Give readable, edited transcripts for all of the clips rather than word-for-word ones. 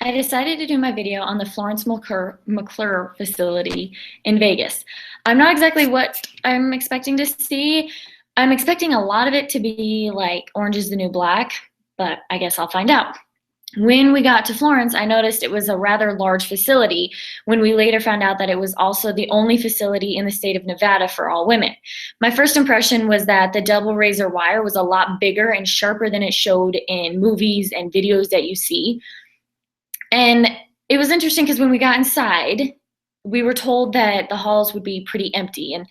I decided to do my video on the Florence McClure facility in Vegas. I'm not exactly what I'm expecting to see. I'm expecting a lot of it to be like Orange is the New Black, but I guess I'll find out. When we got to Florence, I noticed it was a rather large facility when we later found out that it was also the only facility in the state of Nevada for all women. My first impression was that the double razor wire was a lot bigger and sharper than it showed in movies and videos that you see. And it was interesting because when we got inside, we were told that the halls would be pretty empty and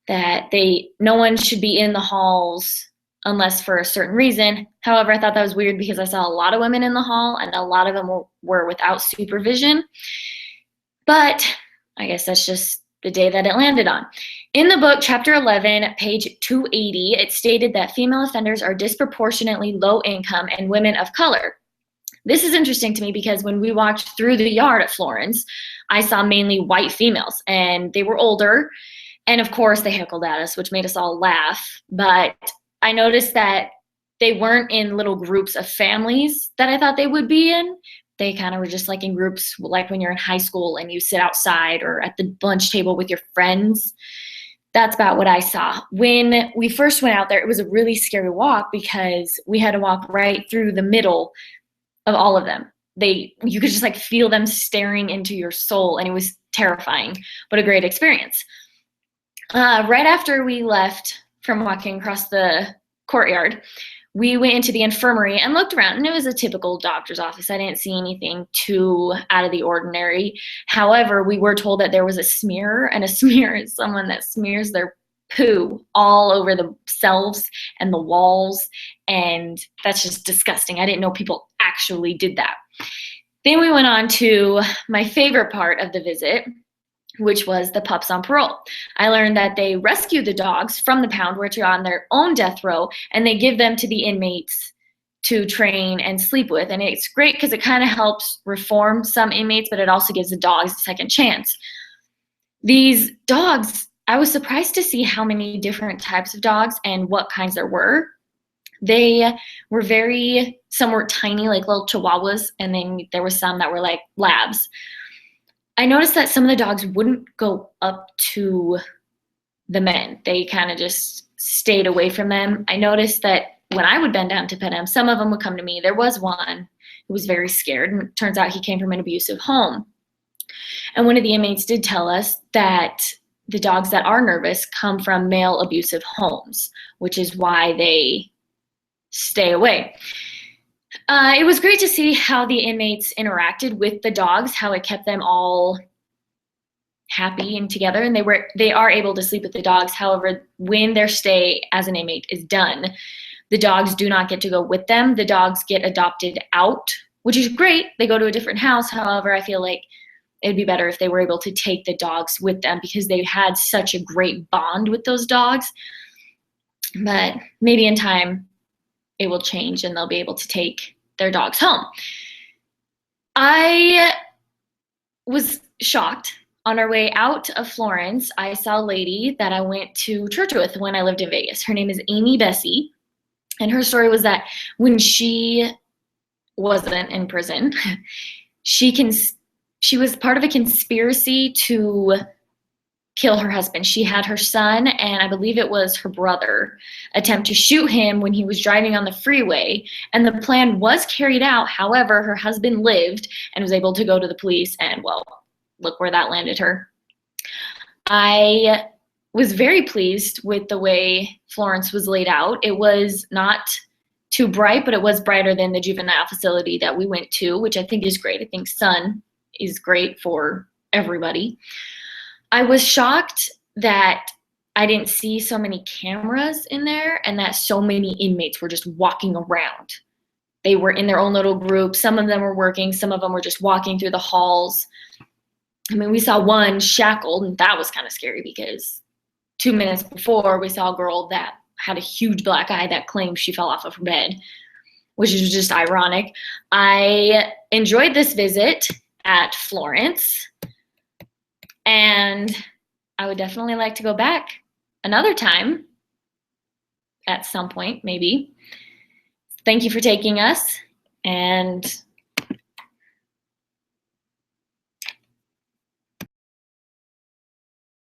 that no one should be in the halls unless for a certain reason. However, I thought that was weird because I saw a lot of women in the hall and a lot of them were without supervision. But I guess that's just the day that it landed on. In the book, chapter 11, page 280, it stated that female offenders are disproportionately low income and women of color. This is interesting to me because when we walked through the yard at Florence, I saw mainly white females and they were older. And of course, they heckled at us, which made us all laugh. But I noticed that they weren't in little groups of families that I thought they would be in. They kind of were just like in groups, like when you're in high school and you sit outside or at the lunch table with your friends. That's about what I saw. When we first went out there, it was a really scary walk because we had to walk right through the middle of all of them. You could just like feel them staring into your soul, and it was terrifying, but a great experience. Right after we left from walking across the courtyard, we went into the infirmary and looked around, and it was a typical doctor's office. I didn't see anything too out of the ordinary. However, we were told that there was a smear, and a smear is someone that smears their poo all over the shelves and the walls, and that's just disgusting. I didn't know people actually did that. Then we went on to my favorite part of the visit, which was the pups on parole. I learned that they rescue the dogs from the pound, which are on their own death row, and they give them to the inmates to train and sleep with. And it's great because it kind of helps reform some inmates, but it also gives the dogs a second chance. These dogs, I was surprised to see how many different types of dogs and what kinds there were. They were some were tiny, like little chihuahuas, and then there were some that were like labs. I noticed that some of the dogs wouldn't go up to the men. They kind of just stayed away from them. I noticed that when I would bend down to pet him, some of them would come to me. There was one who was very scared, and it turns out he came from an abusive home. And one of the inmates did tell us that the dogs that are nervous come from male abusive homes, which is why they stay away. It was great to see how the inmates interacted with the dogs, how it kept them all happy and together, and they are able to sleep with the dogs. However, when their stay as an inmate is done, the dogs do not get to go with them. The dogs get adopted out, which is great. They go to a different house. However, I feel like it'd be better if they were able to take the dogs with them because they had such a great bond with those dogs. But maybe in time it will change and they'll be able to take their dogs home. I was shocked. On our way out of Florence, I saw a lady that I went to church with when I lived in Vegas. Her name is Amy Bessie, and her story was that when she wasn't in prison, she was part of a conspiracy to kill her husband. She had her son, and I believe it was her brother, attempt to shoot him when he was driving on the freeway. And the plan was carried out. However, her husband lived and was able to go to the police, and well, look where that landed her. I was very pleased with the way Florence was laid out. It was not too bright, but it was brighter than the juvenile facility that we went to, which I think is great. I think sun is great for everybody. I was shocked that I didn't see so many cameras in there and that so many inmates were just walking around. They were in their own little group. Some of them were working. Some of them were just walking through the halls. I mean, we saw one shackled, and that was kind of scary because 2 minutes before we saw a girl that had a huge black eye that claimed she fell off of her bed, which is just ironic. I enjoyed this visit at Florence, and I would definitely like to go back another time at some point, maybe. Thank you for taking us, and